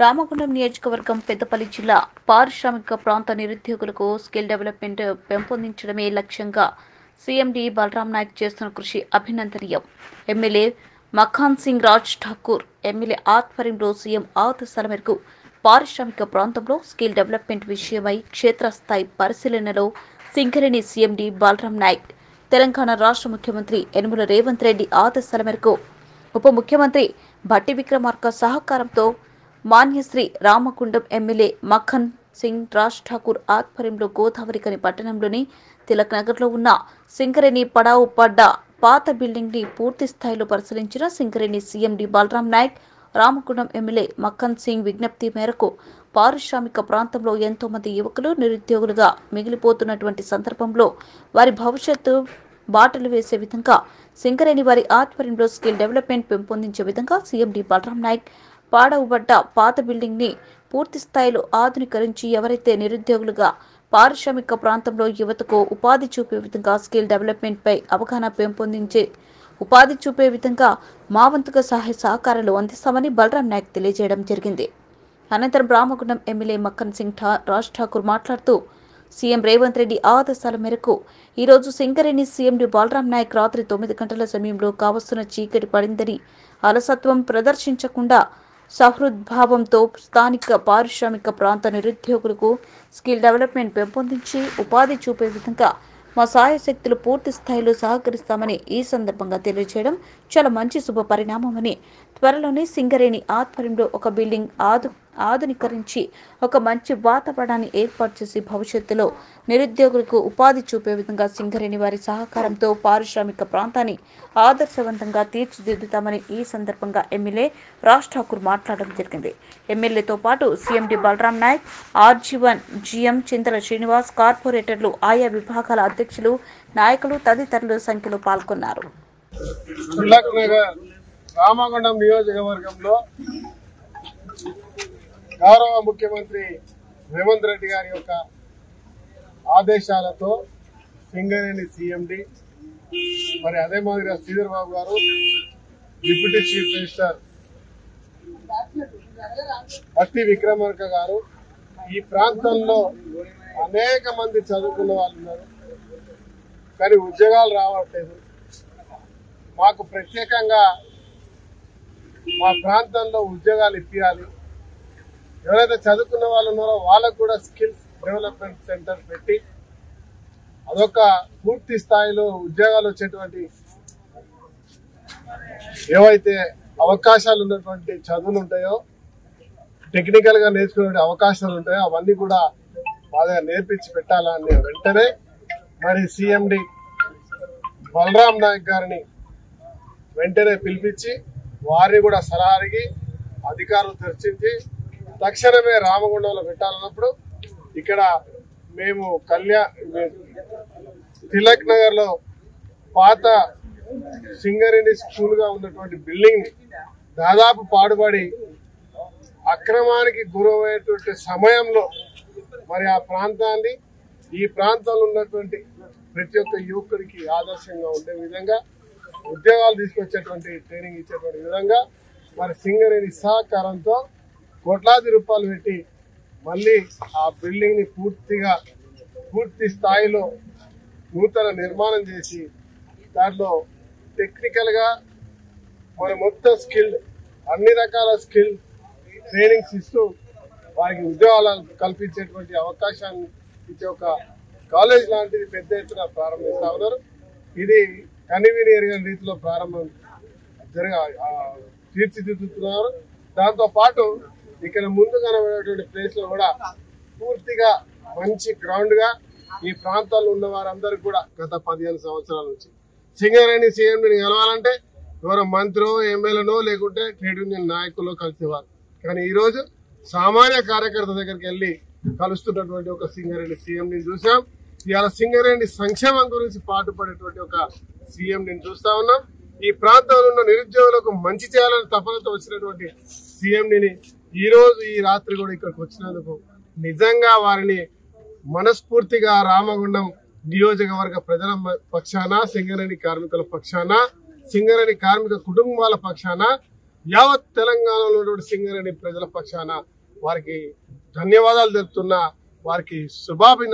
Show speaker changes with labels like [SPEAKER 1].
[SPEAKER 1] రామగుండం నియోజకవర్గం పెద్దపల్లి జిల్లా పారిశ్రామిక ప్రాంత నిరుద్యోగులకు స్కిల్ డెవలప్మెంట్ పెంపొందించడమే లక్ష్యంగా సీఎండీ బలరాం నాయక్ చేస్తున్న కృషి అభినందనీయం. ఎమ్మెల్యే మఖాన్ సింగ్ రాజ్ ఠాకూర్ ఎమ్మెల్యే ఆధ్వర్యంలో సీఎం ఆదేశాల మేరకు పారిశ్రామిక ప్రాంతంలో స్కిల్ డెవలప్మెంట్ విషయమై క్షేత్రస్థాయి పరిశీలనలో సింగరేణి సీఎండీ బలరాం నాయక్, తెలంగాణ రాష్ట్ర ముఖ్యమంత్రి యనమల రేవంత్ రెడ్డి ఆదేశాల మేరకు ఉప ముఖ్యమంత్రి భట్టి విక్రమార్క సహకారంతో మాన్యశ్రీ రామగుండం ఎమ్మెల్యే మఖన్ సింగ్ రాజ్ ఠాకూర్ ఆధ్వర్యంలో గోదావరికని పట్టణంలోని తిలక్ నగర్లో ఉన్న సింగరేణి పడావు పడ్డ పాత బిల్డింగ్ ని పూర్తి స్థాయిలో పరిశీలించిన సింగరేణి సీఎండీ బలరాం నాయక్, రామగుండం ఎమ్మెల్యే మఖన్ సింగ్ విజ్ఞప్తి మేరకు పారిశ్రామిక ప్రాంతంలో ఎంతో మంది యువకులు నిరుద్యోగులుగా మిగిలిపోతున్నటువంటి సందర్భంలో వారి భవిష్యత్తు బాటలు వేసే విధంగా సింగరేణి వారి ఆధ్వర్యంలో స్కిల్ డెవలప్మెంట్ పెంపొందించే విధంగా సీఎండీ బలరాం నాయక్ పాడవబడ్డ పాత బిల్డింగ్ ని పూర్తి స్థాయిలో ఆధునీకరించి ఎవరైతే నిరుద్యోగులుగా పారిశ్రామిక ప్రాంతంలో యువతకు ఉపాధి చూపే విధంగా స్కిల్ డెవలప్మెంట్ పై అవగాహన పెంపొందించే ఉపాధి చూపే విధంగా మా వంతుగా సహాయ సహకారాలు అందిస్తామని బలరాం నాయక్ తెలియజేయడం జరిగింది. అనంతరం రామగుండం ఎమ్మెల్యే మఖన్ సింగ్ రాజ్ ఠాకూర్ మాట్లాడుతూ సీఎం రేవంత్ రెడ్డి ఆదేశాల మేరకు ఈరోజు సింగరేణి సీఎండీ బలరాం నాయక్ రాత్రి 9 గంటల సమయంలో కావస్తున్న చీకటి పడిందని అలసత్వం ప్రదర్శించకుండా సహృద్భావంతో స్థానిక పారిశ్రామిక ప్రాంత నిరుద్యోగులకు స్కిల్ డెవలప్మెంట్ పెంపొందించి ఉపాధి చూపే విధంగా మా సాయశక్తులు పూర్తి స్థాయిలో సహకరిస్తామని ఈ సందర్భంగా తెలియజేయడం చాలా మంచి శుభ పరిణామమని, త్వరలోనే సింగరేణి ఆధ్వర్యంలో ఒక బిల్డింగ్ ఆధునీకరించి ఒక మంచి వాతావరణాన్ని ఏర్పాటు చేసి భవిష్యత్తులో నిరుద్యోగులకు ఉపాధి చూపే విధంగా సింగరేణి వారి సహకారంతో పారిశ్రామిక ప్రాంతాన్ని ఆదర్శవంతంగా తీర్చిదిద్దుతామని ఈ సందర్భంగా ఎమ్మెల్యే రాజ్ ఠాకూర్ మాట్లాడడం జరిగింది. ఎమ్మెల్యేతో పాటు CMD Balram Nayak, RG one GM Chintala Srinivas, కార్పొరేటర్లు, ఆయా విభాగాల అధ్యక్షులు, నాయకులు తదితరులు సంఖ్యలో పాల్గొన్నారు.
[SPEAKER 2] రామగుండం నియోజకవర్గంలో గౌరవ ముఖ్యమంత్రి రేవంత్ రెడ్డి గారి యొక్క ఆదేశాలతో సింగరేణి సీఎండీ, మరి అదే మాదిరిగా శ్రీధర్ బాబు గారు, deputy chief minister Bhatti Vikramarka గారు, ఈ ప్రాంతంలో అనేక మంది చదువుకున్న వాళ్ళు ఉన్నారు, కానీ ఉద్యోగాలు రావట్లేదు. మాకు ప్రత్యేకంగా మా ప్రాంతంలో ఉద్యోగాలు ఇప్పించాలి. ఎవరైతే చదువుకున్న వాళ్ళు ఉన్నారో వాళ్ళకు కూడా స్కిల్స్ డెవలప్మెంట్ సెంటర్ పెట్టి అదొక పూర్తి స్థాయిలో ఉద్యోగాలు వచ్చేటువంటి ఏవైతే అవకాశాలు ఉన్నటువంటి చదువులు ఉంటాయో, టెక్నికల్ గా నేర్చుకునే అవకాశాలు ఉంటాయో అవన్నీ కూడా బాగా నేర్పించి పెట్టాలని వెంటనే మరి సీఎండీ బలరాం నాయక్ గారిని వెంటనే పిలిపించి వారిని కూడా సలహా అడిగి అధికారులు చర్చించి తక్షణమే రామగుండంలో పెట్టాలన్నప్పుడు ఇక్కడ మేము తిలక్ నగర్ లో పాత సింగరేణి స్కూల్ గా ఉన్నటువంటి బిల్డింగ్ ని దాదాపు పాడుపడి అక్రమానికి గురయ్యేటువంటి సమయంలో మరి ఆ ప్రాంతాన్ని, ఈ ప్రాంతంలో ఉన్నటువంటి ప్రతి ఒక్క యువకుడికి ఆదర్శంగా ఉండే విధంగా ఉద్యోగాలు తీసుకొచ్చేటువంటి ట్రైనింగ్ ఇచ్చేటువంటి విధంగా మరి సింగరేణి సహకారంతో కోట్లాది రూపాయలు పెట్టి మళ్ళీ ఆ బిల్డింగ్ ని పూర్తి స్థాయిలో నూతన నిర్మాణం చేసి దాంట్లో టెక్నికల్ గా మన మొత్తం స్కిల్, అన్ని రకాల స్కిల్ ట్రైనింగ్స్ ఇస్తూ వారికి ఉద్యోగాలు కల్పించేటువంటి అవకాశాన్ని ఇచ్చే ఒక కాలేజ్ లాంటిది పెద్ద ఎత్తున ప్రారంభిస్తా ఉన్నారు. ఇది కనివిని ఎరగని రీతిలో ప్రారంభం తీర్చిదిద్దుతున్నారు. దాంతో పాటు ఇక్కడ ముందు కనబడేటువంటి ప్లేస్ లో కూడా పూర్తిగా మంచి గ్రౌండ్ గా ఈ ప్రాంతాల్లో ఉన్న వారందరికీ కూడా గత 15 సంవత్సరాల నుంచి సింగరేణి సీఎండీని కలవాలంటే ఎవరో మంత్రో, ఎమ్మెల్యేనో లేకుంటే ట్రేడ్ యూనియన్ నాయకులు కలిసేవారు. కానీ ఈ రోజు సామాన్య కార్యకర్త దగ్గరికి వెళ్లి కలుస్తున్నటువంటి ఒక సింగరేణి సీఎండీని చూసాం. ఇవాళ సింగరేణి సంక్షేమం గురించి పాటుపడేటువంటి ఒక సీఎండీని చూస్తా ఉన్నాం. ఈ ప్రాంతంలో ఉన్న నిరుద్యోగులకు మంచి చేయాలని తపనతో వచ్చినటువంటి సీఎండీని ఈ రోజు ఈ రాత్రి కూడా ఇక్కడికి వచ్చినందుకు నిజంగా వారిని మనస్ఫూర్తిగా రామగుండం నియోజకవర్గ ప్రజల పక్షాన, సింగరేణి కార్మికుల పక్షాన, సింగరేణి కార్మిక కుటుంబాల పక్షాన యావత్ తెలంగాణలో ఉన్నటువంటి సింగరేణి ప్రజల పక్షాన వారికి ధన్యవాదాలు తెలుపుతున్నా, వారికి శుభాభినందనలు